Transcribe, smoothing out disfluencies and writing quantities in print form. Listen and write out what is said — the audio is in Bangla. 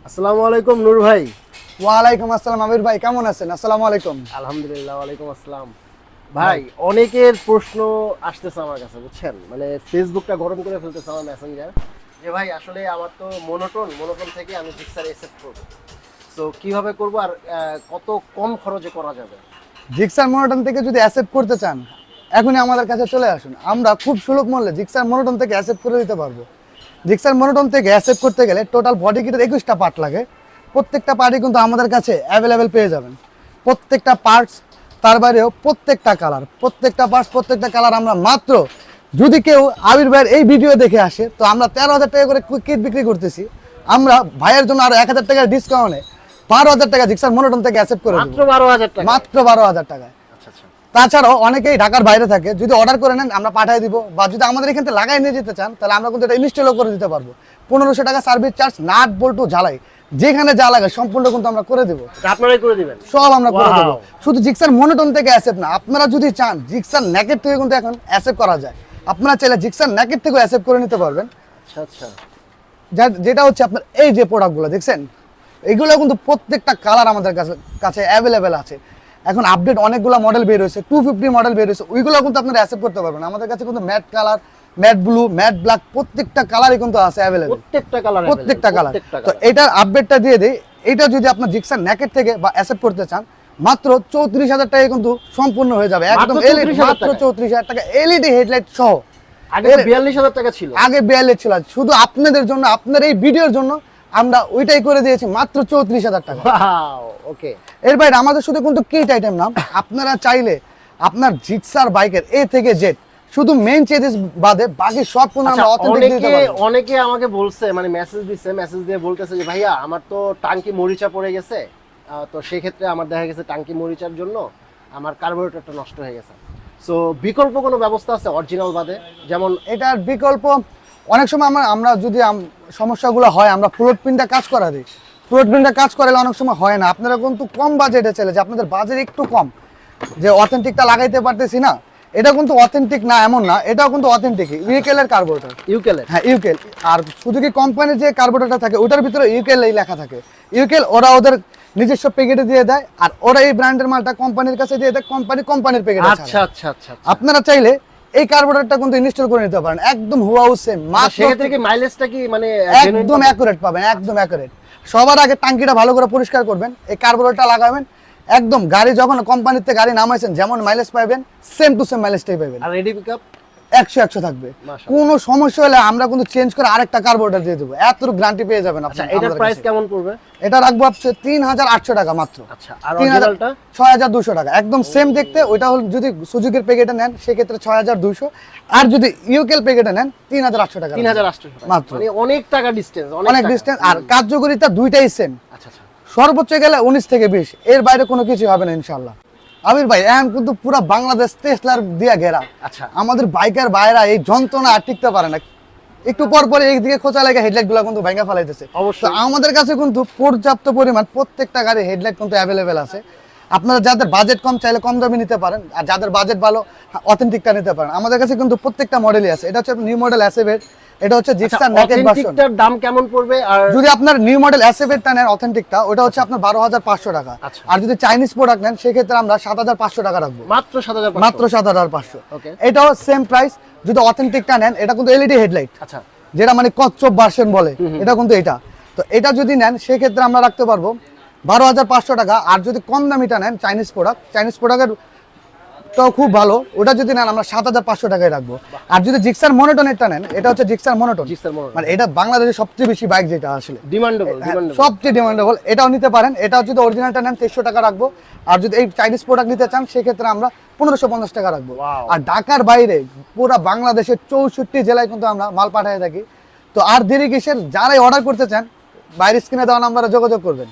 আসসালামু আলাইকুম নূর ভাই। ওয়ালাইকুম আসসালাম আমির ভাই, কেমন আছেন? আসসালামু আলাইকুম। আলহামদুলিল্লাহ, ওয়ালাইকুম আসসালাম। ভাই অনেকের প্রশ্ন আসতেছে আমার কাছে, বুঝছেন, মানে ফেসবুকটা গরম করে ফেলতেছে আমার মেসেঞ্জার, যে ভাই আসলে আমার তো মোনোটোন থেকে আমি জিক্সার এসএফ করব। সো কিভাবে করব আর কত কম খরচে করা যাবে? জিক্সার মনোটন থেকে যদি অ্যাসেপ্ট করতে চান, এখনই আমাদের কাছে চলে আসুন। আমরা খুব সুলভ মূল্যে জিক্সার মনোটন থেকে অ্যাসেপ্ট করে দিতে পারবো। জিক্সার মনোটন থেকে অ্যাসেপ্ট করতে গেলে টোটাল বডি কিটের 21টা পার্ট লাগে। প্রত্যেকটা পার্টই কিন্তু আমাদের কাছে অ্যাভেলেবেল পেয়ে যাবেন। প্রত্যেকটা পার্টস, তার বাইরেও প্রত্যেকটা কালার, প্রত্যেকটা পার্টস, প্রত্যেকটা কালার আমরা মাত্র, যদি কেউ আবির ভাইয়ের এই ভিডিও দেখে আসে, তো আমরা 13,000 টাকা করে কিট বিক্রি করতেছি। আমরা ভাইয়ের জন্য আরো 1,000 টাকার ডিসকাউন্টে 12,000 টাকা জিক্সার মনোটন থেকে অ্যাসেপ্ট করে মাত্র 12,000 টাকা? মাত্র 12,000 টাকায়। আচ্ছা আচ্ছা। তাছাড়াও অনেকেই ঢাকার বাইরে থাকে, যদি অর্ডার করে নেন আমরা পাঠিয়ে দিব, বা যদি আমাদের এখান থেকে লাগাই নিয়ে যেতে চান তাহলে আমরা কিন্তু এটা ইনস্টলও করে দিতে পারবো। 1500 টাকা সার্ভিস চার্জ, নাট বল্টু ঝালাই যেখানে যা লাগে সম্পূর্ণ কিন্তু আমরা করে দেবো। আপনারাই করে দিবেন? সব আমরা করে দেবো। Wow! শুধু জিক্সার মনোটন থেকে অ্যাসেপ্ট না, আপনারা যদি চান জিক্সার নেকেট থেকে কিন্তু এখন অ্যাসেপ্ট করা যায়। আপনারা চাইলে জিক্সার নেকেট থেকেও অ্যাসেপ্ট করে নিতে পারবেন। আচ্ছা আচ্ছা। যেটা হচ্ছে আপনার এই যে প্রোডাক্টগুলো দেখছেন, এগুলো কিন্তু প্রত্যেকটা কালার আমাদের কাছে অ্যাভেলেবেল আছে। এখন আপডেট অনেকগুলো মডেল বের হয়েছে, 250 মডেল বের হয়েছে, ওইগুলো কিন্তু আপনারা অ্যাসেপ্ট করতে পারবেন। আমাদের কাছে কিন্তু matte colour, matte blue, matte black প্রত্যেকটা কালারই কিন্তু আছে অ্যাভেলেবেল। প্রত্যেকটা কালার। তো এটার আপডেটটা দিয়ে দেই, এটা যদি আপনার জিক্সার নেকেট থেকে বা অ্যাসেপ্ট করতে চান, মাত্র 34,000 টাকায় কিন্তু সম্পূর্ণ হয়ে যাবে। একদম এলইডি, মাত্র 34,000 টাকা এলইডি হেডলাইট সহ। আগে 42,000 টাকা ছিল। আগে 42 ছিল। শুধু আপনাদের জন্য, আপনার এই ভিডিওর জন্য আমরা ওইটাই করে দিয়েছি মাত্র 34,000 টাকা। ওয়াও, ওকে। এর বাইরে আমাদের শুধু কিন্তু কিট আইটেম না, আপনারা চাইলে আপনার জিক্সার বাইকের এ থেকে জেড, শুধু মেইন চেঞ্জেস বাদে বাকি সব কোনো আমরা অথেন্টিক দিতে পারবো। অনেকে আমাকে বলছে, মানে মেসেজ দিয়ে বলতেছে যে ভাইয়া আমার তো টাঙ্কি মরিচা পড়ে গেছে, তো সেই ক্ষেত্রে আমার দেখা গেছে টাঙ্কি মরিচার জন্য আমার কার্বোরেটরটা নষ্ট হয়ে গেছে। সো বিকল্প কোনো ব্যবস্থা আছে অরিজিনাল বাদে? যেমন এটার বিকল্প অনেক সময় আমরা যদি সমস্যাগুলো হয়, আমরা ফ্লোট প্রিন্টটা কাজ করা দিই। ফ্লোট প্রিন্টটা কাজ করালে অনেক সময় হয় না। আপনারা কিন্তু কম বাজেটে চলে, যে আপনাদের বাজেট একটু কম, যে অথেন্টিকটা লাগাইতে পারতেছি না, এটা কিন্তু অথেন্টিক না এমন না, এটাও কিন্তু অথেন্টিক ইউকেলের কার্বোরেটর। ইউকেলের? হ্যাঁ ইউকেল। আর সুজুকি কোম্পানির যে কার্বোরেটরটা থাকে ওটার ভিতরে ইউকেল এই লেখা থাকে। ইউকেল ওরা ওদের নিজস্ব প্যাকেটে দিয়ে দেয়, আর ওরা এই ব্র্যান্ডের মালটা কোম্পানির কাছে দিয়ে দেয়, কোম্পানির প্যাকেটে। আচ্ছা আচ্ছা আচ্ছা। আপনারা চাইলে এই কার্বোরেটরটা কিন্তু ইনস্টল করে নিতে পারেন, একদম হুবাহু সেম। মাত্র সেক্ষেত্রে কি মাইলেজটা কি মানে একদম অ্যাকুরেট পাবেন, একদম অ্যাকুরেট। সবার আগে টাঙ্কিটা ভালো করে পরিষ্কার করবেন, এই কার্বোরেটরটা লাগাবেন, একদম গাড়ি যখন কোম্পানিতে গাড়ি নামাইছেন যেমন মাইলেজ পাবেন, সেম টু সেম মাইলেজটাই পাবেন। আর রেডি পিকআপ 100 থাকবে। কোনো সমস্যা হলে আমরা কিন্তু চেঞ্জ করে আরেকটা কার্বোরেটর দিয়ে দেবো, এতটুকু গ্যারান্টি পেয়ে যাবেন আপনি। আচ্ছা, এটার প্রাইস কেমন পড়বে? এটা রাখবো আপনি 3,800 টাকা মাত্র। আচ্ছা, আর অরিজিনালটা 6,200 টাকা, একদম সেম দেখতে। ওইটা হল যদি সুজুকির প্যাকেটে নেন সেক্ষেত্রে 6,200, আর যদি ইউকেল প্যাকেটে নেন 3,800 টাকা। 3,800 মাত্র। মানে অনেক টাকা ডিসটেন্স, অনেক ডিসটেন্স। আর কার্যকারিতা দুইটাই সেম। আচ্ছা আচ্ছা। সর্বোচ্চ গেলে 19 থেকে 20, এর বাইরে কোনো কিছু হবে না ইনশাআল্লাহ। আমির ভাই এখন কিন্তু পুরো বাংলাদেশ টেসলার দিয়া ঘেরা। আচ্ছা। আমাদের বাইকার ভাইরা এই যন্ত্রণা আর টিকতে পারে না, একটু পর পর এইদিকে খোঁচা লেগে হেডলাইট গুলো কিন্তু ভেঙে ফেলাইতেছে। অবশ্যই। তো আমাদের কাছে কিন্তু পর্যাপ্ত পরিমাণ প্রত্যেকটা গাড়ি হেডলাইট কিন্তু অ্যাভেলেবেল আছে। আপনারা যাদের বাজেট কম চাইলে কম দামে নিতে পারেন, আর যাদের বাজেট ভালো অথেন্টিকটা নিতে পারেন। আমাদের কাছে কিন্তু প্রত্যেকটা মডেলই আছে। এটা হচ্ছে নিউ মডেল এসএফ, এটা হচ্ছে জিক্সার নেকেট ভার্সন। অথেন্টিকটার দাম কেমন পড়বে? আর যদি আপনার নিউ মডেল এসএফ-টা নেন অথেন্টিকটা, ওটা হচ্ছে আপনার 12,500 টাকা। আচ্ছা। আর যদি চাইনিজ প্রোডাক্ট নেন সেক্ষেত্রে আমরা 7,500 টাকা রাখবো। মাত্র 7,500? মাত্র 7,500। ওকে। এটাও সেম প্রাইস। যদি অথেন্টিকটা নেন, এটা কিন্তু এলইডি হেডলাইট, আচ্ছা, যেটা মানে কচ্ছপ ভার্সন বলে, এটা কিন্তু এটা। তো এটা যদি নেন সেক্ষেত্রে আমরা রাখতে পারবো 12,500 টাকা। আর যদি কম দামিটা নেন চাইনিজ প্রোডাক্টের তো খুব ভালো, ওটা যদি নেন আমরা 7,500 টাকায় রাখবো। আর যদি জিক্সার মনোটনেরটা নেন, এটা হচ্ছে জিক্সার মনোটন, মানে এটা বাংলাদেশের সবচেয়ে বেশি বাইক, যেটা আসলে ডিমান্ডেবল, সবচেয়ে ডিমান্ডেবল, এটাও নিতে পারেন। এটাও যদি অরিজিনালটা নেন 2300 টাকা রাখবো। আর যদি এই চাইনিজ প্রোডাক্ট নিতে চান সেক্ষেত্রে আমরা 1550 টাকা রাখবো। আর ঢাকার বাইরে পুরো বাংলাদেশের 64 জেলায় কিন্তু আমরা মাল পাঠিয়ে থাকি। তো আর দেরি কিসের, যারাই অর্ডার করতে চান বাইরের স্ক্রিনে দেওয়া নাম্বারে যোগাযোগ করবেন।